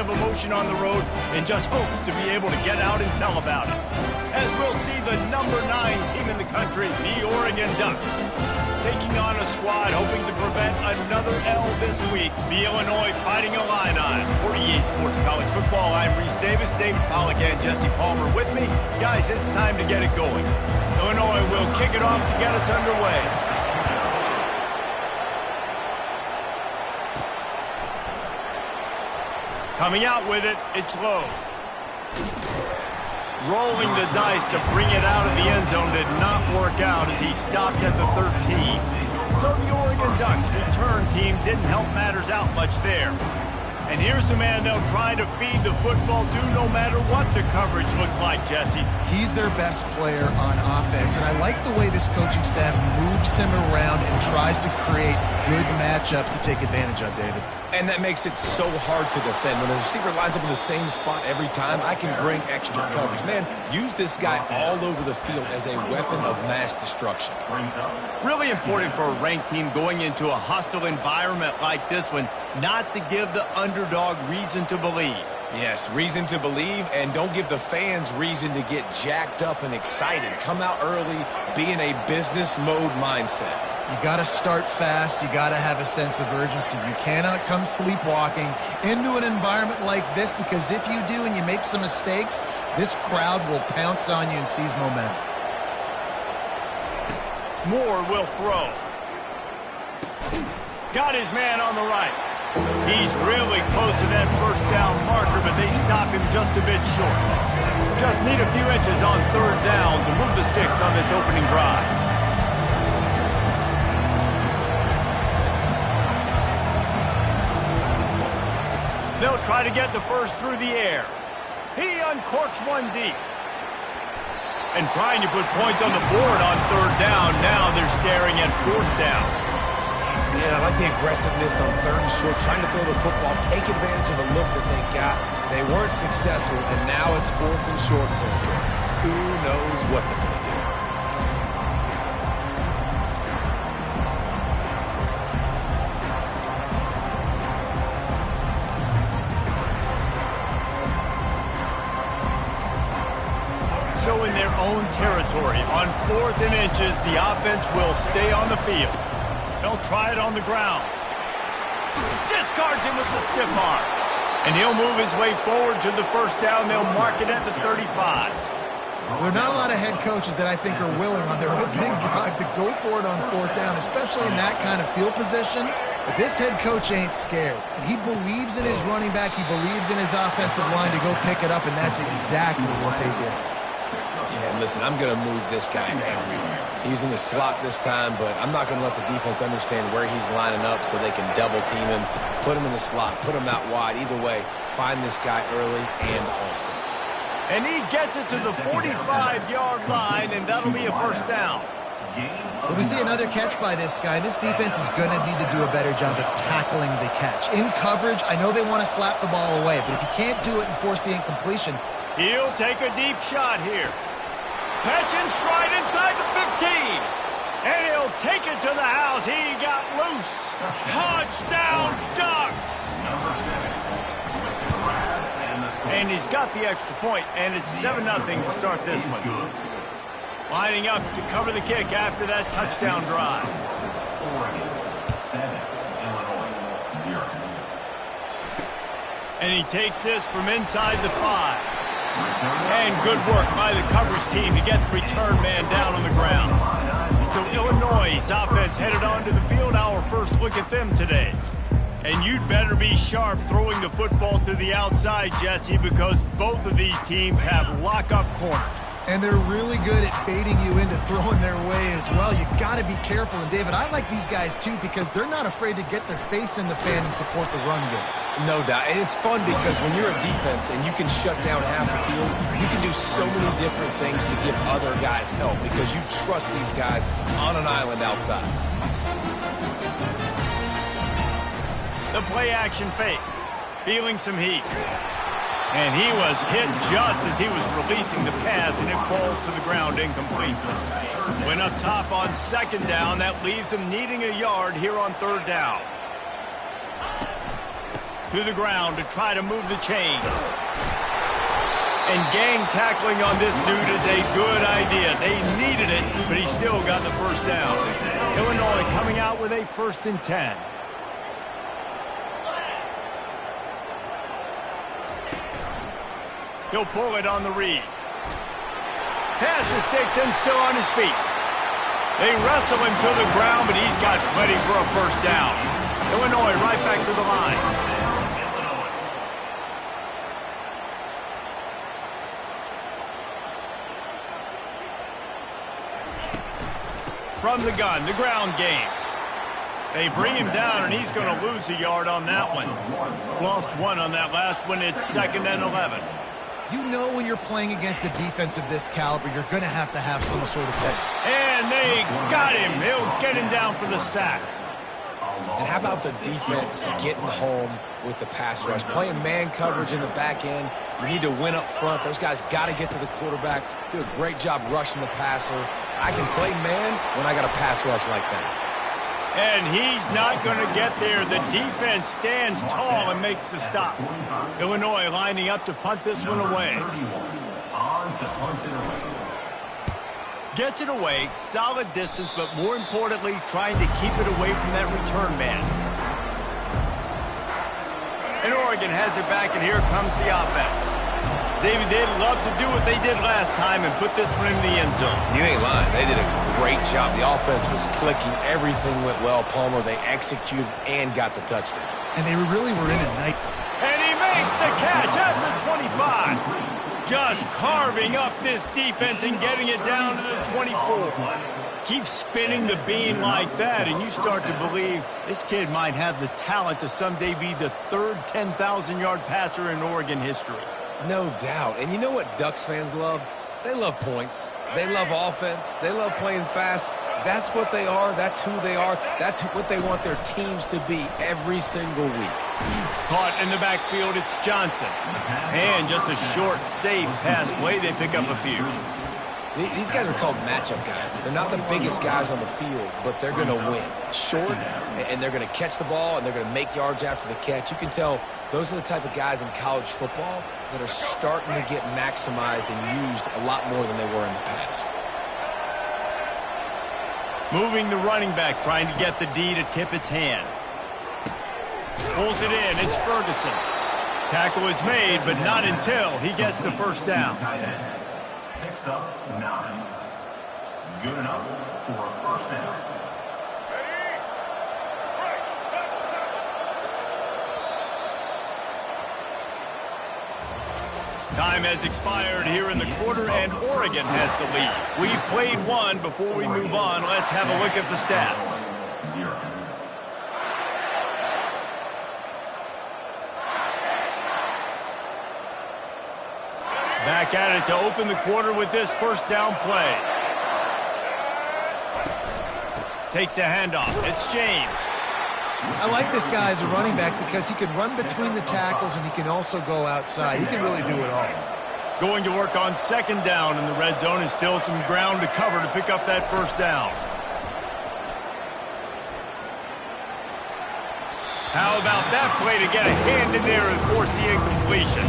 of emotion on the road and just hopes to be able to get out and tell about it. As we'll see the number 9 team in the country, the Oregon Ducks, taking on a squad hoping to prevent another L this week, the Illinois Fighting Illini. For EA Sports College Football, I'm Reese Davis, David Pollack, and Jesse Palmer with me. Guys, it's time to get it going. Illinois will kick it off to get us underway. Coming out with it, it's low. Rolling the dice to bring it out of the end zone did not work out as he stopped at the 13. So the Oregon Ducks return team didn't help matters out much there. And here's the man they'll try to feed the football to no matter what the coverage looks like, Jesse. He's their best player on offense, and I like the way this coaching staff moves him around and tries to create good matchups to take advantage of, David. And that makes it so hard to defend. When the receiver lines up in the same spot every time, I can bring extra coverage. Man, use this guy all over the field as a weapon of mass destruction. Really important for a ranked team going into a hostile environment like this one, not to give the underdog reason to believe. Yes, reason to believe, and don't give the fans reason to get jacked up and excited. Come out early, be in a business mode mindset. You got to start fast. You got to have a sense of urgency. You cannot come sleepwalking into an environment like this, because if you do and you make some mistakes, this crowd will pounce on you and seize momentum. Moore will throw. Got his man on the right. He's really close to that first down marker, but they stop him just a bit short. Just need a few inches on third down to move the sticks on this opening drive. They'll try to get the first through the air. He uncorks one deep. And trying to put points on the board on third down. Now they're staring at fourth down. Yeah, I like the aggressiveness on third and short, trying to throw the football, take advantage of a look that they got. They weren't successful, and now it's fourth and short territory. Who knows what they're going to do? So in their own territory, on 4th and inches, the offense will stay on the field. They'll try it on the ground. Discards him with the stiff arm. And he'll move his way forward to the first down. They'll mark it at the 35. There are not a lot of head coaches that I think are willing on their opening drive to go for it on 4th down, especially in that kind of field position. But this head coach ain't scared. He believes in his running back. He believes in his offensive line to go pick it up, and that's exactly what they did. Yeah, listen, I'm going to move this guy everywhere. He's in the slot this time, but I'm not going to let the defense understand where he's lining up so they can double team him, put him in the slot, put him out wide. Either way, find this guy early and often. And he gets it to the 45-yard line, and that'll be a first down. But we see another catch by this guy. This defense is going to need to do a better job of tackling the catch. In coverage, I know they want to slap the ball away, but if you can't do it and force the incompletion, he'll take a deep shot here. Catch and stride inside the 15. And he'll take it to the house. He got loose. Touchdown, Ducks. And he's got the extra point, and it's 7-0 to start this one. Lining up to cover the kick after that touchdown drive. And he takes this from inside the 5. And good work by the coverage team to get the return man down on the ground. So Illinois' offense headed onto the field. Our first look at them today. And you'd better be sharp throwing the football to the outside, Jesse, because both of these teams have lock-up corners. And they're really good at baiting you into throwing their way as well. You got to be careful. And, David, I like these guys, too, because they're not afraid to get their face in the fan and support the run game. No doubt. And it's fun because when you're a defense and you can shut down half the field, you can do so many different things to give other guys help because you trust these guys on an island outside. The play-action fake. Feeling some heat. And he was hit just as he was releasing the pass, and it falls to the ground incomplete. When up top on second down, that leaves him needing a yard here on third down. To the ground to try to move the chains. And gang tackling on this dude is a good idea. They needed it, but he still got the first down. Illinois coming out with a 1st and 10. He'll pull it on the read. Pass the sticks and still on his feet. They wrestle him to the ground, but he's got plenty for a first down. Illinois right back to the line. From the gun, the ground game. They bring him down, and he's going to lose a yard on that one. Lost 1 on that last one. It's 2nd and 11. You know when you're playing against a defense of this caliber, you're going to have some sort of thing. And they got him. He'll get him down for the sack. And how about the defense getting home with the pass rush? Playing man coverage in the back end. You need to win up front. Those guys got to get to the quarterback. Do a great job rushing the passer. I can play man when I got a pass rush like that. And he's not going to get there. The defense stands tall and makes the stop. Illinois lining up to punt this one away. Gets it away, solid distance, but more importantly, trying to keep it away from that return man. And Oregon has it back, and here comes the offense. Davey, they'd love to do what they did last time and put this one in the end zone. You ain't lying. They did a great job. The offense was clicking. Everything went well. Palmer, they executed and got the touchdown. And they really were in a night. And he makes the catch at the 25. Just carving up this defense and getting it down to the 24. Keep spinning the bean like that, and you start to believe this kid might have the talent to someday be the 3rd 10,000-yard passer in Oregon history. No doubt. And you know what Ducks fans love? They love points. They love offense. They love playing fast. That's what they are. That's who they are. That's what they want their teams to be every single week. Caught in the backfield, it's Johnson. And just a short, safe pass play. They pick up a few. These guys are called matchup guys. They're not the biggest guys on the field, but they're going to win. Short, and they're going to catch the ball, and they're going to make yards after the catch. You can tell those are the type of guys in college football that are starting to get maximized and used a lot more than they were in the past. Moving the running back, trying to get the D to tip its hand. Pulls it in, it's Ferguson. Tackle is made, but not until he gets the first down. Picks up 9. Good enough for a first down. Time has expired here in the quarter, and Oregon has the lead. We've played one. Before we move on, let's have a look at the stats. 0. Back at it to open the quarter with this first down play. Takes a handoff. It's James. I like this guy as a running back because he can run between the tackles and he can also go outside. He can really do it all. Going to work on 2nd down in the red zone, and still some ground to cover to pick up that first down. How about that play to get a hand in there and force the incompletion?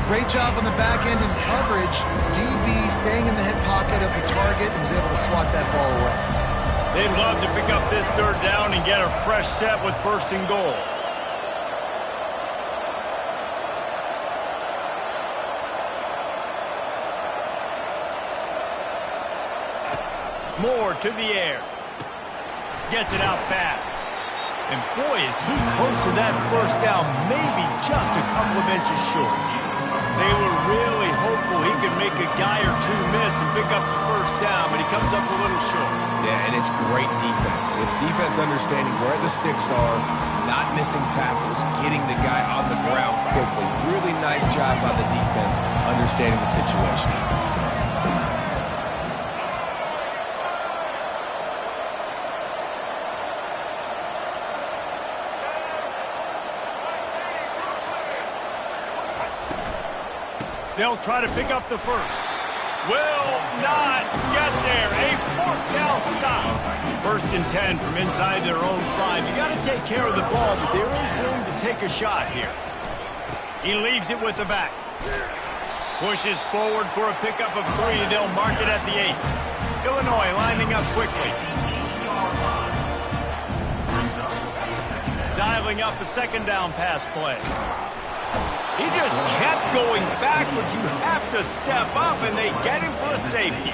Great job on the back end in coverage. DB staying in the hip pocket of the target and was able to swat that ball away. They'd love to pick up this 3rd down and get a fresh set with 1st and goal. Moore to the air. Gets it out fast. And boy, is he close to that first down, maybe just a couple of inches short. They were really hopeful he could make a guy or two miss and pick up the first down, but he comes up a little short. Yeah, and it's great defense. It's defense understanding where the sticks are, not missing tackles, getting the guy on the ground quickly. Really nice job by the defense understanding the situation. They'll try to pick up the first. will not get there. A fourth down stop. First and 10 from inside their own 5. You got to take care of the ball, but there is room to take a shot here. He leaves it with the back. Pushes forward for a pickup of 3. They'll mark it at the 8. Illinois lining up quickly. Dialing up a second down pass play. He just kept going backwards. You have to step up, and they get him for a safety.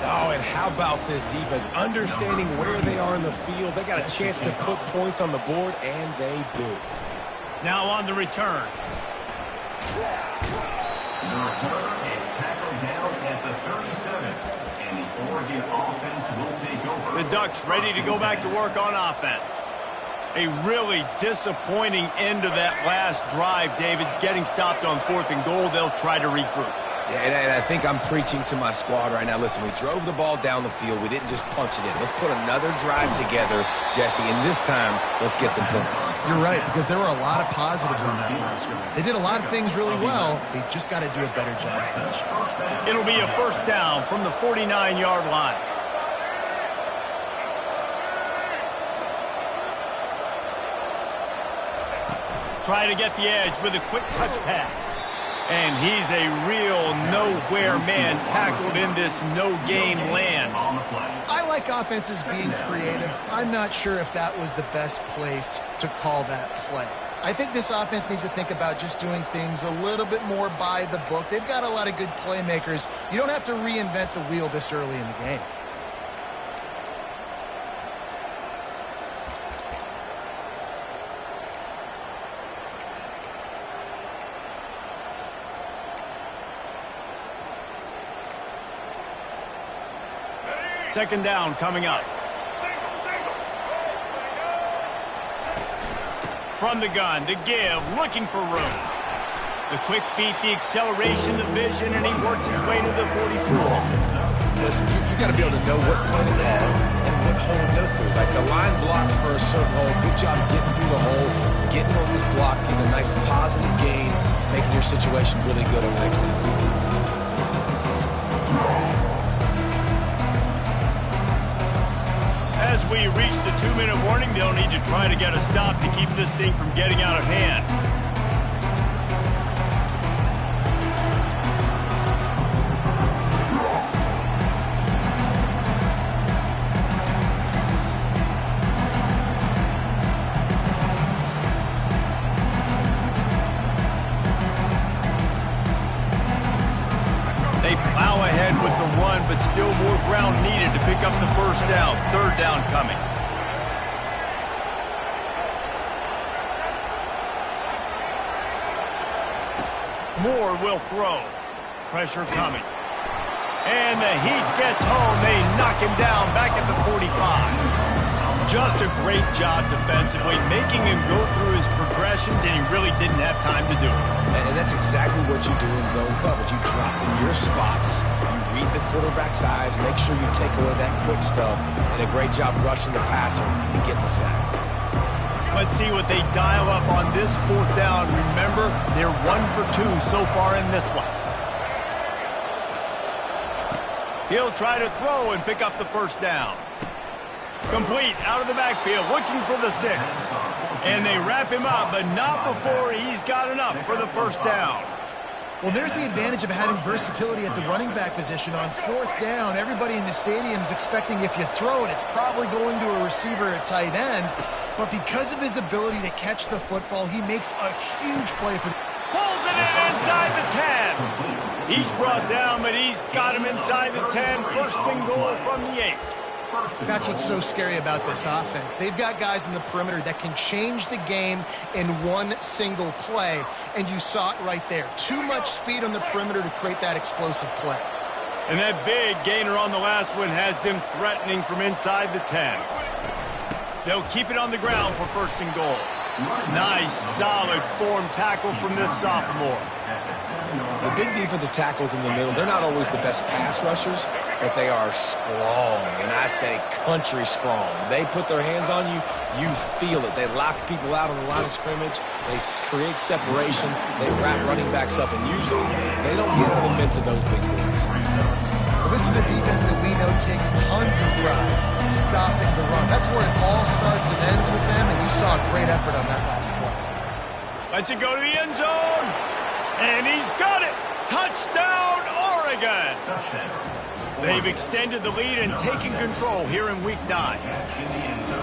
Oh, and how about this defense? Understanding where they are in the field. They got a chance to put points on the board, and they do. Now on the return. The return is tackled down at the 37, and the Oregon offense will take over. The Ducks ready to go back to work on offense. A really disappointing end to that last drive, David. Getting stopped on 4th and goal, they'll try to regroup. Yeah, and I think I'm preaching to my squad right now. Listen, we drove the ball down the field. We didn't just punch it in. Let's put another drive together, Jesse, and this time, let's get some points. You're right, because there were a lot of positives on that last drive. They did a lot of things really well. They just got to do a better job finishing. It'll be a first down from the 49-yard line. Try to get the edge with a quick touch pass. And he's a real nowhere man tackled in this no-game land. I like offenses being creative. I'm not sure if that was the best place to call that play. I think this offense needs to think about just doing things a little bit more by the book. They've got a lot of good playmakers. You don't have to reinvent the wheel this early in the game. Second down coming up. From the gun, the give, looking for room. The quick feet, the acceleration, the vision, and he works his way to the 44. Listen, you got to be able to know what play to call and what hole to go through. Like the line blocks for a certain hole. Good job getting through the hole, getting on this block, getting a nice positive gain, making your situation really good on the next down. As we reach the 2-minute warning, they'll need to try to get a stop to keep this thing from getting out of hand. They plow ahead with the run, but still more ground needed to pick up the first down. Third down coming. Moore will throw. Pressure coming. And the heat gets home. They knock him down back at the 45. Just a great job defensively, making him go through his progressions, and he really didn't have time to do it. And that's exactly what you do in zone coverage. You drop in your spots, you read the quarterback's eyes, make sure you take away that quick stuff, and a great job rushing the passer and getting the sack. Let's see what they dial up on this fourth down. Remember, they're 1 for 2 so far in this one. He'll try to throw and pick up the first down. Complete out of the backfield, looking for the sticks. And they wrap him up, but not before he's got enough for the first down. Well, there's the advantage of having versatility at the running back position. On fourth down, everybody in the stadium is expecting if you throw it, it's probably going to a receiver at tight end. But because of his ability to catch the football, he makes a huge play for the... Pulls it in inside the 10. He's brought down, but he's got him inside the 10. First and goal from the 8. That's what's so scary about this offense. They've got guys in the perimeter that can change the game in one single play, and you saw it right there. Too much speed on the perimeter to create that explosive play. And that big gainer on the last one has them threatening from inside the 10. They'll keep it on the ground for first and goal. Nice, solid form tackle from this sophomore. The big defensive tackles in the middle, they're not always the best pass rushers, but they are strong, and I say country strong. They put their hands on you, you feel it. They lock people out on the line of scrimmage. They create separation. They wrap running backs up, and usually they don't get in the midst of those big boys. Well, this is a defense that we know takes tons of pride stopping the run. That's where it all starts and ends with them, and you saw a great effort on that last play. Lets it go to the end zone. And he's got it! Touchdown, Oregon! They've extended the lead and taken control here in Week 9.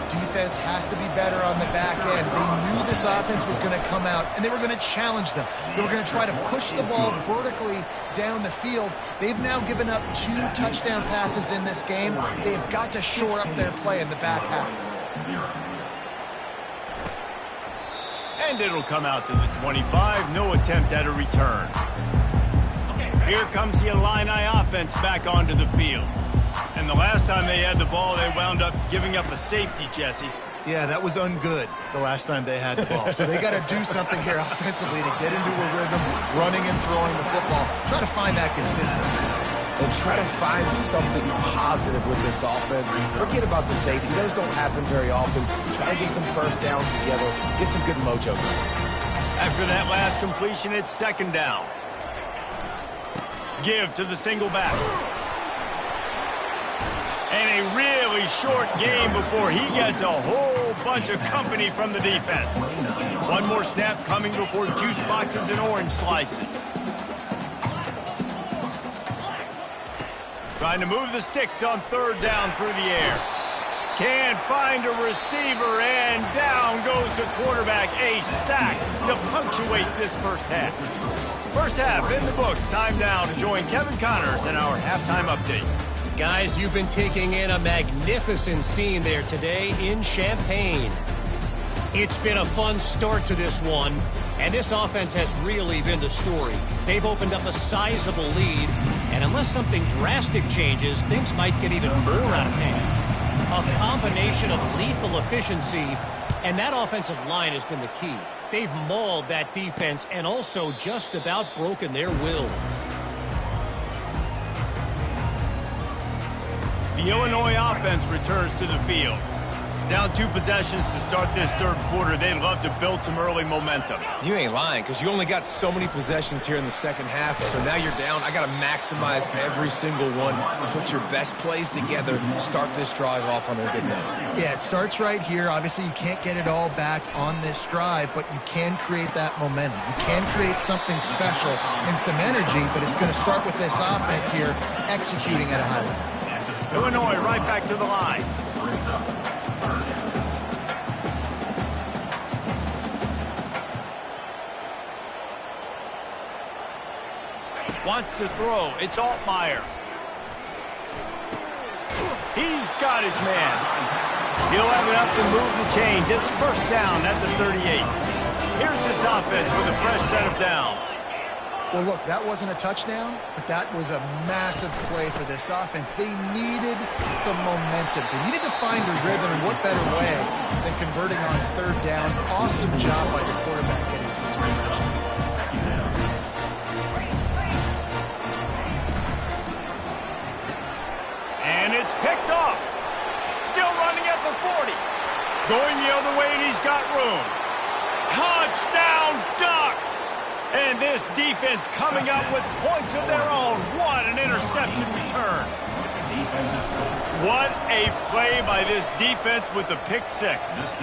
Defense has to be better on the back end. They knew this offense was going to come out, and they were going to challenge them. They were going to try to push the ball vertically down the field. They've now given up 2 touchdown passes in this game. They've got to shore up their play in the back half. And it'll come out to the 25. No attempt at a return. Here comes the Illini offense back onto the field. And the last time they had the ball, they wound up giving up a safety, Jesse. Yeah, that was ungood the last time they had the ball. So they got to do something here offensively to get into a rhythm, running and throwing the football. Try to find that consistency. And try to find something positive with this offense. Forget about the safety. Those don't happen very often. Try to get some first downs together. Get some good mojo going. After that last completion, it's second down. Give to the single back. And a really short game before he gets a whole bunch of company from the defense. One more snap coming before juice boxes and orange slices. Trying to move the sticks on third down through the air. Can't find a receiver, and down goes the quarterback. A sack to punctuate this first half. First half in the books. Time now to join Kevin Connors in our halftime update. Guys, you've been taking in a magnificent scene there today in Champaign. It's been a fun start to this one, and this offense has really been the story. They've opened up a sizable lead, and unless something drastic changes, things might get even more out of hand. A combination of lethal efficiency, and that offensive line has been the key. They've mauled that defense and also just about broken their will. The Illinois offense returns to the field. Down 2 possessions to start this third quarter. They'd love to build some early momentum. You ain't lying, because you only got so many possessions here in the second half, so now you're down. I got to maximize every single one. Put your best plays together. Start this drive off on a good note. Yeah, it starts right here. Obviously, you can't get it all back on this drive, but you can create that momentum. You can create something special and some energy, but it's going to start with this offense here executing at a high level. Illinois right back to the line. Wants to throw. It's Altmaier. He's got his man. He'll have enough to move the chains. It's first down at the 38. Here's this offense with a fresh set of downs. Well, look, that wasn't a touchdown, but that was a massive play for this offense. They needed some momentum. They needed to find a rhythm, and what better way than converting on third down. Awesome job by the quarterback getting to his position. And it's picked off. Still running at the 40. Going the other way, and he's got room. Touchdown, Ducks! And this defense coming up with points of their own. What an interception return. What a play by this defense with a pick 6.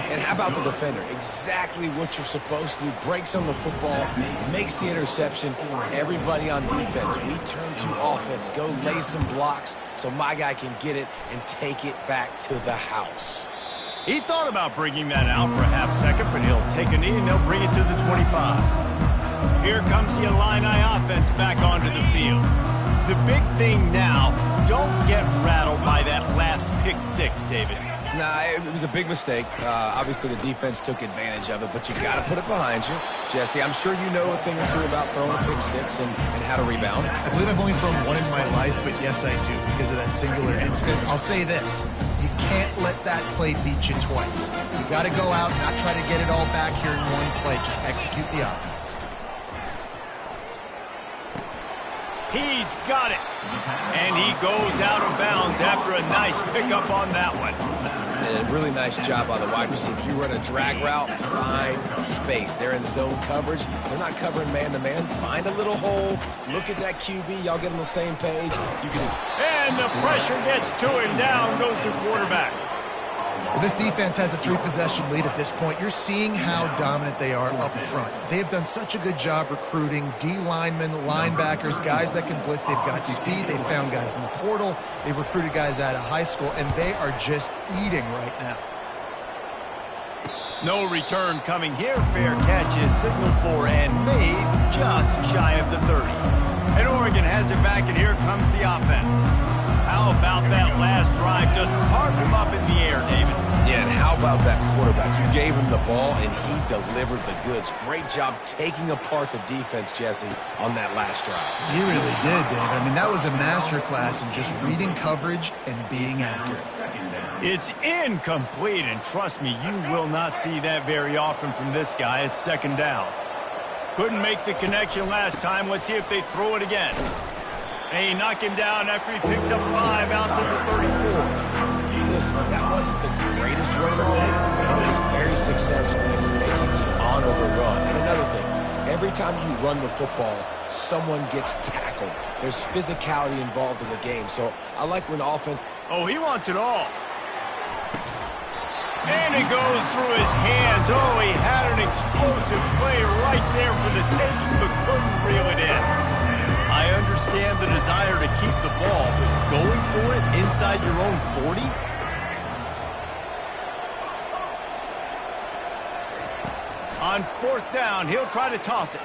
And how about the defender? Exactly what you're supposed to do. Breaks on the football, makes the interception. Everybody on defense, we turn to offense. Go lay some blocks so my guy can get it and take it back to the house. He thought about bringing that out for a half second, but he'll take a knee and they'll bring it to the 25. Here comes the Illini offense back onto the field. The big thing now, don't get rattled by that last pick 6, David. Nah, it was a big mistake. Obviously, the defense took advantage of it, but you got to put it behind you. Jesse, I'm sure you know a thing or two about throwing a pick 6 and how to rebound. I believe I've only thrown one in my life, but yes, I do, because of that singular instance. I'll say this. You can't let that play beat you twice. You got to go out, not try to get it all back here in one play. Just execute the offense. He's got it. And he goes out of bounds after a nice pickup on that one. And a really nice job by the wide receiver. You run a drag route, find space. They're in zone coverage. They're not covering man-to-man. Find a little hole. Look at that QB. Y'all get on the same page. You can. And the pressure gets to him. Down goes the quarterback. Well, this defense has a 3-possession lead at this point. You're seeing how dominant they are up front. They have done such a good job recruiting D-linemen, linebackers, guys that can blitz. They've got speed. They've found guys in the portal. They've recruited guys out of high school, and they are just eating right now. No return coming here. Fair catch is signaled for and made just shy of the 30. And Oregon has it back, and here comes the offense. How about that last drive? Just carved him up in the air, David. Yeah, and how about that quarterback? You gave him the ball, and he delivered the goods. Great job taking apart the defense, Jesse, on that last drive. He really did, David. I mean, that was a masterclass in just reading coverage and being accurate. It's incomplete, and trust me, you will not see that very often from this guy. It's second down. Couldn't make the connection last time. Let's see if they throw it again. They knock him down after he picks up 5 out to the 34. Listen, that wasn't the greatest run of the ball, but it was very successful in making the honor the run. And another thing, every time you run the football, someone gets tackled. There's physicality involved in the game. So I like when offense... Oh, he wants it all. And it goes through his hands. Oh, he had an explosive play right there for the taking, but couldn't reel it in. I understand the desire to keep the ball, but going for it inside your own 40? On 4th down, he'll try to toss it.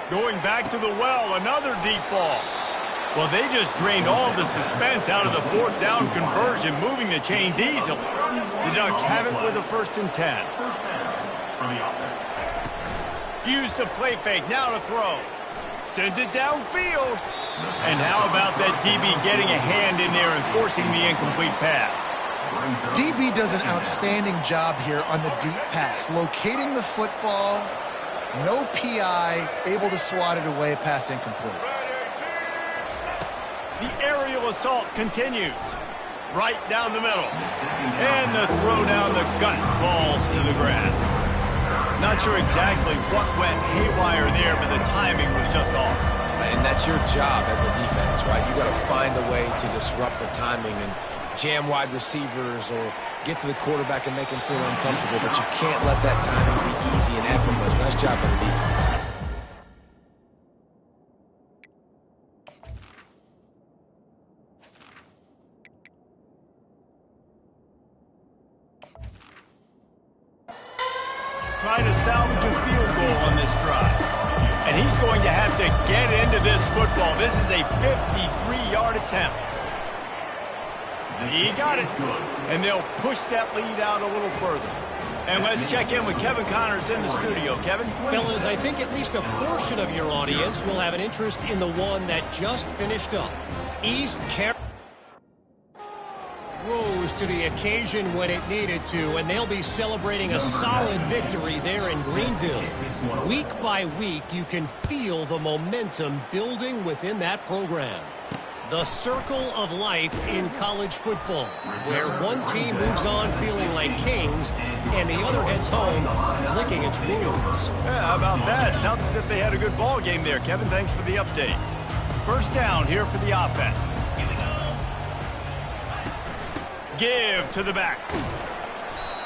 Going back to the well, another deep ball. Well, they just drained all of the suspense out of the 4th down conversion, moving the chains easily. The Ducks have it with a 1st and 10. Use the play fake, now to throw. Sends it downfield. And how about that DB getting a hand in there and forcing the incomplete pass? DB does an outstanding job here on the deep pass. Locating the football, no PI, able to swat it away, pass incomplete. The aerial assault continues. Right down the middle. And the throw down the gut falls to the grass. Not sure exactly what went haywire there, but the timing was just off. And that's your job as a defense, right? You got to find a way to disrupt the timing and jam wide receivers or get to the quarterback and make him feel uncomfortable, but you can't let that timing be easy and effortless. Nice job by the defense. Trying to salvage a field goal on this drive. And he's going to have to get into this football. This is a 53-yard attempt. He got it. And they'll push that lead out a little further. And let's check in with Kevin Connors in the studio. Kevin? Fellas, I think at least a portion of your audience will have an interest in the one that just finished up. East Carolina rose to the occasion when it needed to, and they'll be celebrating a solid victory there in Greenville. Week by week, you can feel the momentum building within that program. The circle of life in college football, where one team moves on feeling like kings, and the other heads home licking its wounds. Yeah, how about that? Sounds as if they had a good ball game there. Kevin, thanks for the update. 1st down here for the offense. Give to the back.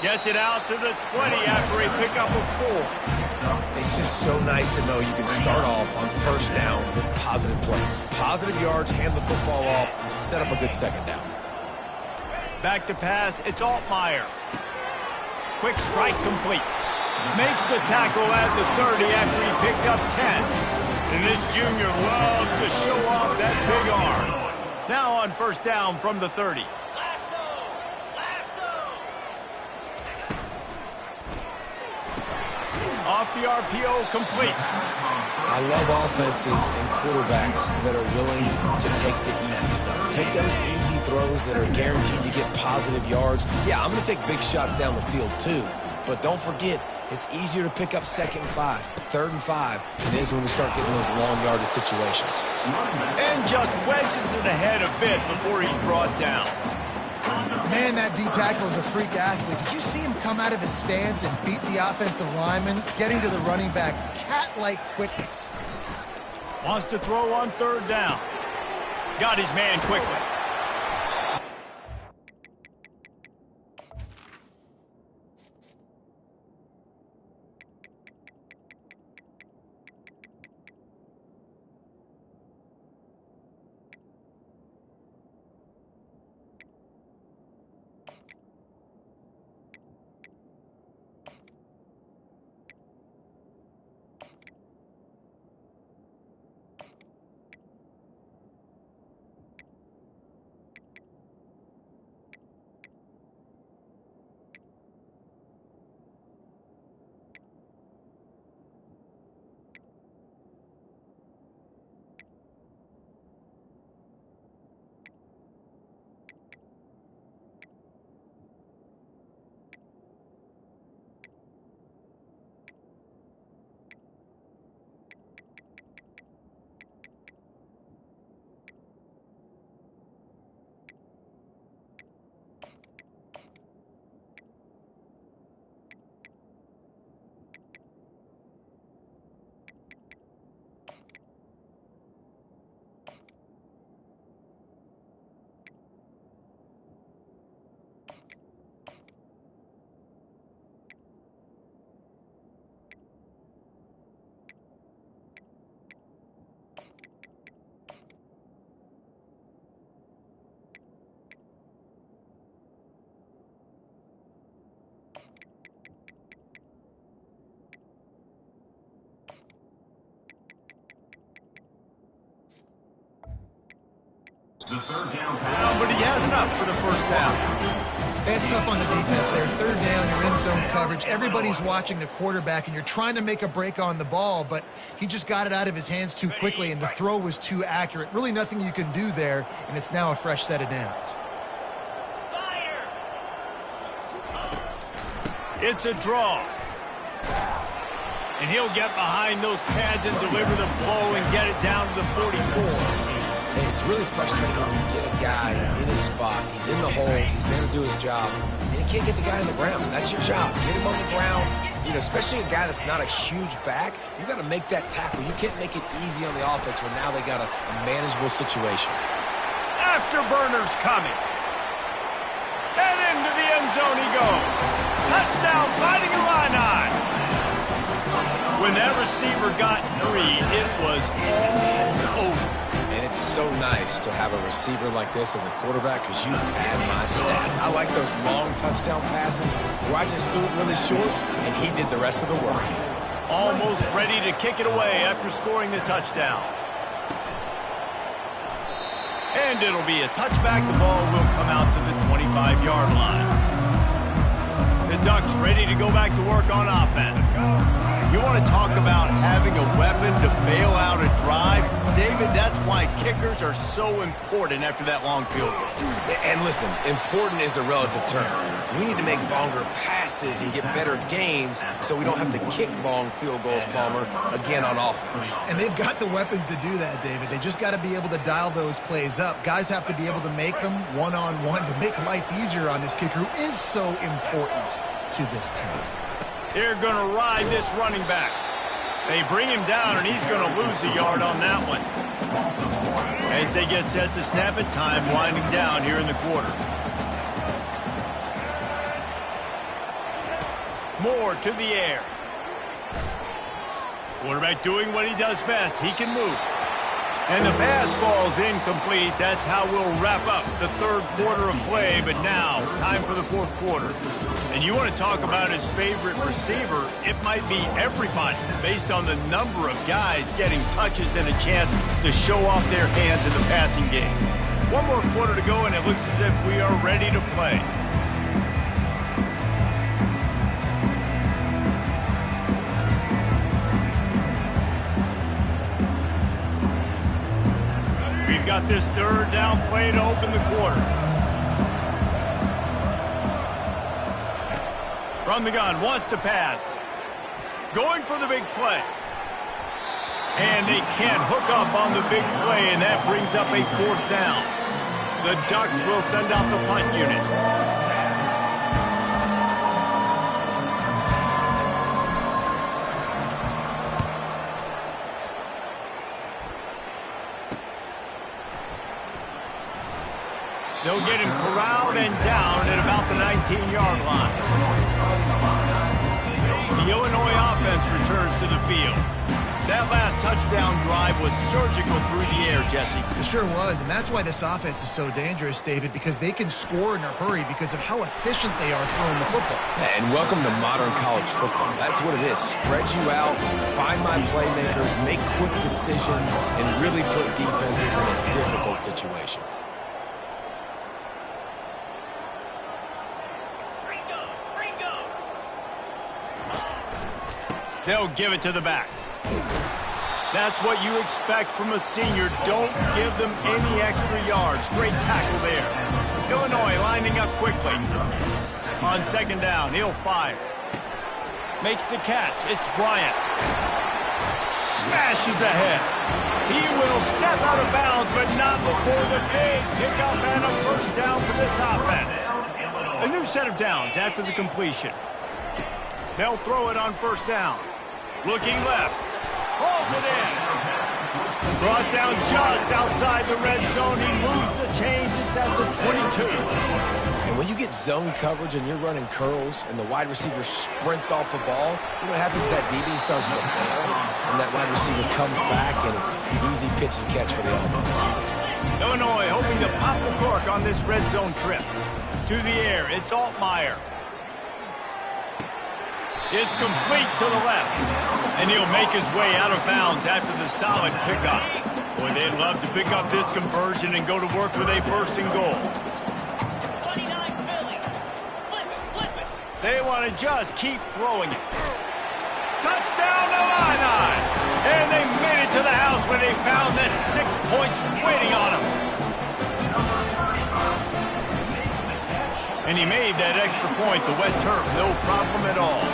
Gets it out to the 20 after a pickup of 4. It's just so nice to know you can start off on 1st down with positive plays. Positive yards, hand the football off, set up a good 2nd down. Back to pass, it's Altmaier. Quick strike complete. Makes the tackle at the 30 after he picked up 10. And this junior loves to show off that big arm. Now on 1st down from the 30. Off the RPO, complete. I love offenses and quarterbacks that are willing to take the easy stuff. Take those easy throws that are guaranteed to get positive yards. Yeah, I'm going to take big shots down the field too. But don't forget, it's easier to pick up 2nd and 5, 3rd and 5 than it is when we start getting those long yardage situations. And just wedges it ahead a bit before he's brought down. Man, that D-tackle is a freak athlete. Did you see him come out of his stance and beat the offensive lineman, getting to the running back, cat-like quickness? Wants to throw on 3rd down. Got his man quickly. The 3rd down pass. But he has enough for the 1st down. It's tough on the defense there. 3rd down, you're in zone coverage. Everybody's watching the quarterback, and you're trying to make a break on the ball, but he just got it out of his hands too quickly, and the throw was too accurate. Really nothing you can do there, and it's now a fresh set of downs. It's a draw. And he'll get behind those pads and deliver the blow and get it down to the 44. Hey, it's really frustrating when you get a guy in his spot. He's in the hole. He's there to do his job. And you can't get the guy on the ground. That's your job. Get him on the ground. You know, especially a guy that's not a huge back. You got to make that tackle. You can't make it easy on the offense when now they got a manageable situation. Afterburner's coming. And into the end zone he goes. Touchdown, Fighting Illini. When that receiver got free, it was all over. And it's so nice to have a receiver like this as a quarterback because you add my stats. I like those long touchdown passes where I just threw it really short and he did the rest of the work. Almost ready to kick it away after scoring the touchdown. And it'll be a touchback. The ball will come out to the 25-yard line. The Ducks ready to go back to work on offense. You want to talk about having a weapon to bail out a drive? David, that's why kickers are so important after that long field goal. And listen, important is a relative term. We need to make longer passes and get better gains so we don't have to kick long field goals, Palmer, again on offense. And they've got the weapons to do that, David. They just got to be able to dial those plays up. Guys have to be able to make them one-on-one to make life easier on this kicker who is so important to this team. They're going to ride this running back. They bring him down, and he's going to lose a yard on that one. As they get set to snap it, time winding down here in the quarter. Moore to the air. Quarterback doing what he does best. He can move. And the pass falls incomplete. That's how we'll wrap up the 3rd quarter of play. But now, time for the 4th quarter. And you want to talk about his favorite receiver, it might be everybody based on the number of guys getting touches and a chance to show off their hands in the passing game. One more quarter to go, and it looks as if we are ready to play. They've got this third down play to open the quarter. From the gun, wants to pass. Going for the big play. And they can't hook up on the big play, and that brings up a fourth down. The Ducks will send out the punt unit. They'll get him corralled and down at about the 19-yard line. The Illinois offense returns to the field. That last touchdown drive was surgical through the air, Jesse. It sure was, and that's why this offense is so dangerous, David, because they can score in a hurry because of how efficient they are throwing the football. And welcome to modern college football. That's what it is. Spread you out, find my playmakers, make quick decisions, and really put defenses in a difficult situation. They'll give it to the back. That's what you expect from a senior. Don't give them any extra yards. Great tackle there. Illinois lining up quickly. On second down, he'll fire. Makes the catch. It's Bryant. Smashes ahead. He will step out of bounds, but not before the big pickup and a first down for this offense. A new set of downs after the completion. They'll throw it on first down. Looking left. Hauls it in. Brought down just outside the red zone. He moves the chains. It's at the 22. And when you get zone coverage and you're running curls and the wide receiver sprints off the ball, you know what happens? That DB starts to bail, and that wide receiver comes back, and it's easy pitch and catch for the offense. Illinois hoping to pop the cork on this red zone trip. To the air. It's Altmaier. It's complete to the left. And he'll make his way out of bounds after the solid pickup. Boy, they'd love to pick up this conversion and go to work with a first and goal. They want to just keep throwing it. Touchdown to Illini! And they made it to the house when they found that 6 points waiting on them. And he made that extra point, the wet turf, no problem at all.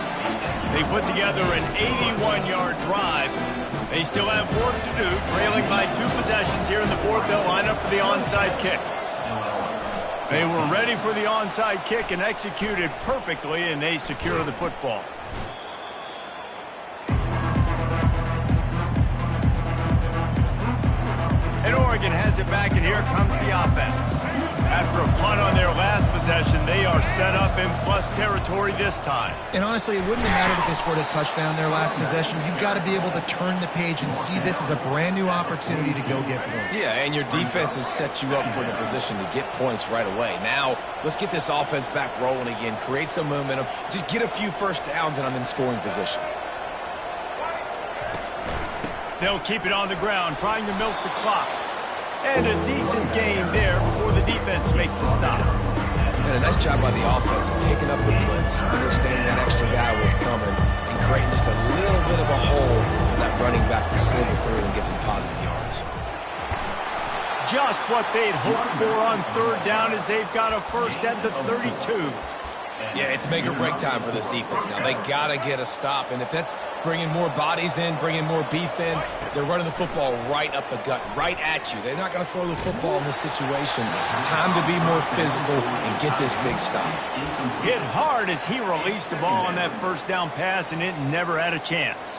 They put together an 81-yard drive. They still have work to do, trailing by 2 possessions here in the fourth. They'll line up for the onside kick. They were ready for the onside kick and executed perfectly, and they secure the football. And Oregon has it back, and here comes the offense. After a punt on their last possession, they are set up in plus territory this time. And honestly, it wouldn't have mattered if they scored a touchdown their last possession. You've got to be able to turn the page and see this as a brand new opportunity to go get points. Yeah, and your defense has set you up for the position to get points right away. Now, let's get this offense back rolling again, create some momentum, just get a few first downs, and I'm in scoring position. They'll keep it on the ground, trying to milk the clock. And a decent game there before the defense makes the stop. And a nice job by the offense picking up the blitz, understanding that extra guy was coming, and creating just a little bit of a hole for that running back to slither through and get some positive yards. Just what they'd hoped for on third down as they've got a first at the 32. Yeah, it's make or break time for this defense now. They got to get a stop, and if that's bringing more bodies in, bringing more beef in, they're running the football right up the gut, right at you. They're not going to throw the football in this situation. Time to be more physical and get this big stop. Hit hard as he released the ball on that first down pass, and it never had a chance.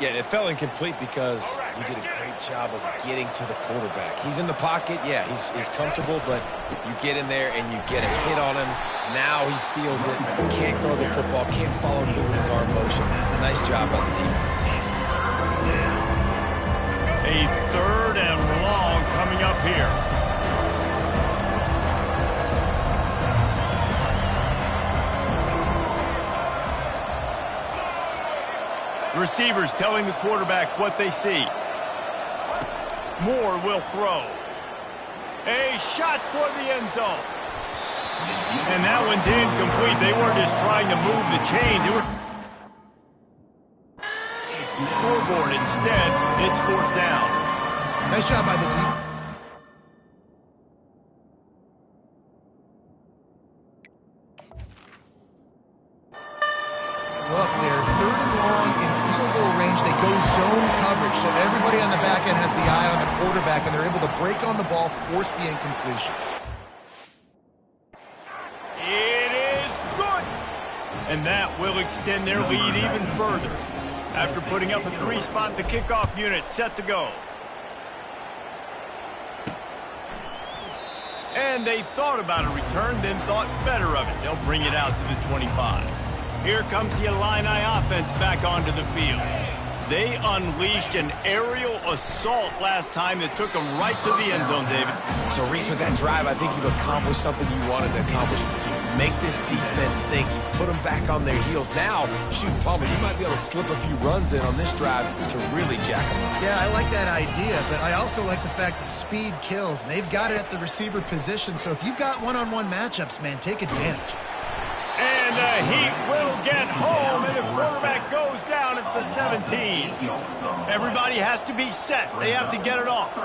Yeah, it fell incomplete because he did a great job of getting to the quarterback. He's in the pocket, yeah, he's comfortable, but you get in there and you get a hit on him. Now he feels it, can't throw the football, can't follow through with his arm motion. Nice job by the defense. A third and long coming up here. Receivers telling the quarterback what they see. Moore will throw. A shot toward the end zone. And that one's incomplete. They weren't just trying to move the chains. They were scoreboard instead. It's fourth down. Nice job by the defense. on the back end has the eye on the quarterback, and they're able to break on the ball, force the incompletion. It is good. And that will extend their lead even further. After putting up a 3-spot, the kickoff unit set to go. And they thought about a return, then thought better of it. They'll bring it out to the 25. Here comes the Illini offense back onto the field. They unleashed an aerial assault last time that took them right to the end zone, David. So, Reese, with that drive, I think you've accomplished something you wanted to accomplish. Make this defense think. You put them back on their heels. Now, shoot, Palmer, you might be able to slip a few runs in on this drive to really jack them up. Yeah, I like that idea, but I also like the fact that speed kills, and they've got it at the receiver position. So if you've got one-on-one matchups, man, take advantage. And the Heat will get home, and the quarterback goes down at the 17. Everybody has to be set. They have to get it off.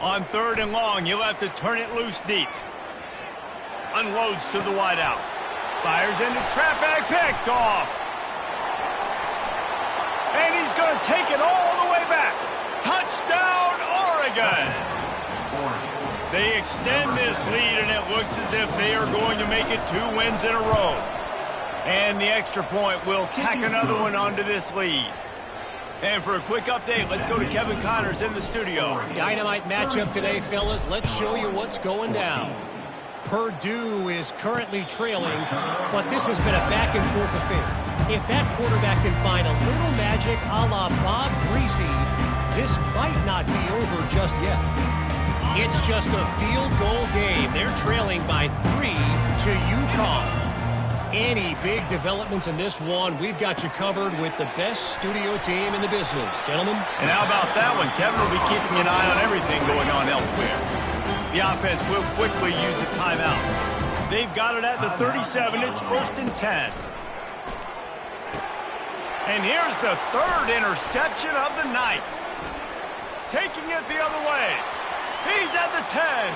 On 3rd and long, you'll have to turn it loose deep. Unloads to the wideout. Fires into traffic, picked off. And he's going to take it all the way back. Touchdown, Oregon. They extend this lead, and it looks as if they are going to make it 2 wins in a row. And the extra point will tack another one onto this lead. And for a quick update, let's go to Kevin Connors in the studio. Dynamite matchup today, fellas. Let's show you what's going down. Purdue is currently trailing, but this has been a back-and-forth affair. If that quarterback can find a little magic a la Bob Greasy, this might not be over just yet. It's just a field goal game. They're trailing by 3 to UConn. Any big developments in this one, we've got you covered with the best studio team in the business. Gentlemen? And how about that one? Kevin will be keeping an eye on everything going on elsewhere. The offense will quickly use a timeout. They've got it at the 37. It's 1st and 10. And here's the 3rd interception of the night. Taking it the other way. He's at the 10.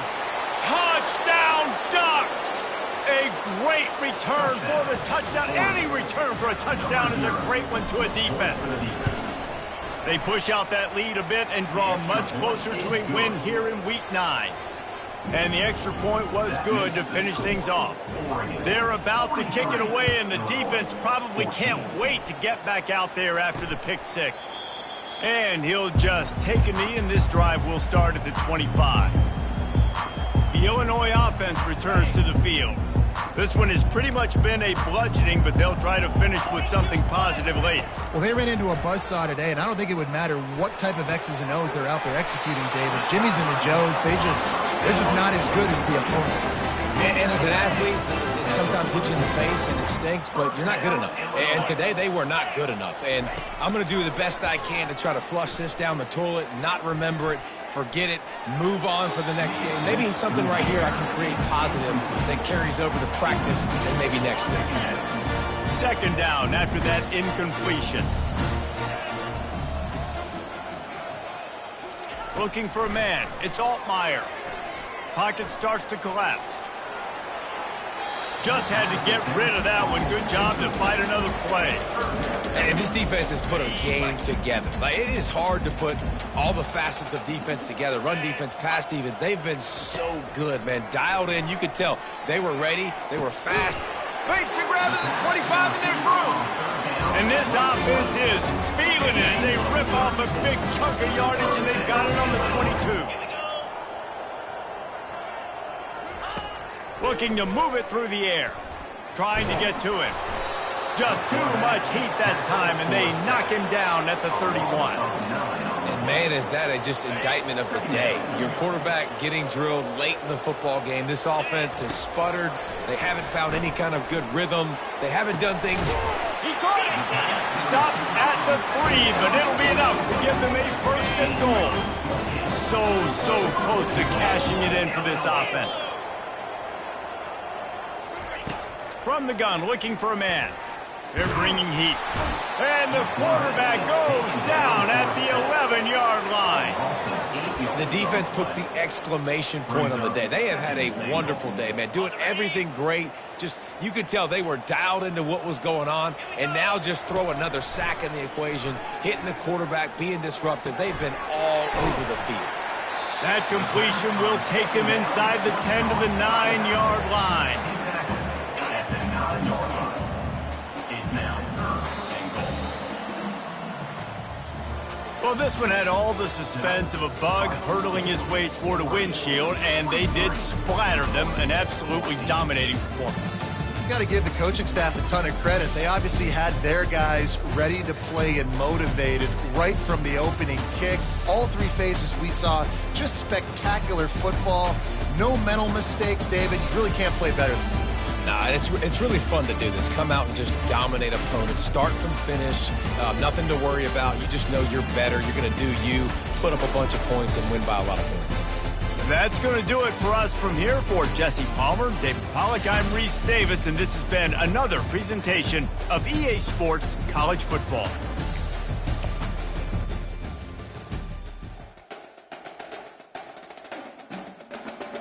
Touchdown, Ducks! A great return for the touchdown. Any return for a touchdown is a great one to a defense. They push out that lead a bit and draw much closer to a win here in Week 9. And the extra point was good to finish things off. They're about to kick it away, and the defense probably can't wait to get back out there after the pick 6. And he'll just take a knee, and this drive will start at the 25. The Illinois offense returns to the field. This one has pretty much been a bludgeoning, but they'll try to finish with something positive late. Well, they ran into a buzzsaw today, and I don't think it would matter what type of X's and O's they're out there executing, David. Jimmy's and the Joes, they're just not as good as the opponent. And as an athlete, it sometimes hits you in the face and it stinks, but you're not good enough. And today they were not good enough. And I'm going to do the best I can to try to flush this down the toilet, not remember it, forget it, move on for the next game. Maybe something right here I can create positive that carries over to practice and maybe next week. 2nd down after that incompletion. Looking for a man. It's Altmaier. Pocket starts to collapse. Just had to get rid of that one. Good job to fight another play. And this defense has put a game together. Like, it is hard to put all the facets of defense together. Run defense, pass defense. They've been so good, man. Dialed in. You could tell they were ready. They were fast. Makes a grab at the 25, and there's room. And this offense is feeling it as they rip off a big chunk of yardage, and they've got it on the 22. Looking to move it through the air. Trying to get to him. Just too much heat that time, and they knock him down at the 31. And, man, is that just indictment of the day. Your quarterback getting drilled late in the football game. This offense has sputtered. They haven't found any kind of good rhythm. They haven't done things. He caught it. Stop at the 3, but it'll be enough to give them a 1st and goal. So close to cashing it in for this offense. From the gun, looking for a man. They're bringing heat. And the quarterback goes down at the 11-yard line. The defense puts the exclamation point on the day. They have had a wonderful day, man, doing everything great. Just, you could tell they were dialed into what was going on, and now just throw another sack in the equation, hitting the quarterback, being disruptive. They've been all over the field. That completion will take him inside the 10 to the 9-yard line. At the 9-yard line. It's now 3rd and goal. Well, this one had all the suspense of a bug hurtling his way toward a windshield, and they did splatter them. An absolutely dominating performance. You got to give the coaching staff a ton of credit. They obviously had their guys ready to play and motivated right from the opening kick. All 3 phases we saw, just spectacular football. No mental mistakes, David. You really can't play better than that. Nah, it's really fun to do this. Come out and just dominate opponents. Start from finish. Nothing to worry about. You just know you're better. You're going to do you, put up a bunch of points, and win by a lot of points. That's going to do it for us from here. For Jesse Palmer, David Pollack, I'm Reese Davis, and this has been another presentation of EA Sports College Football.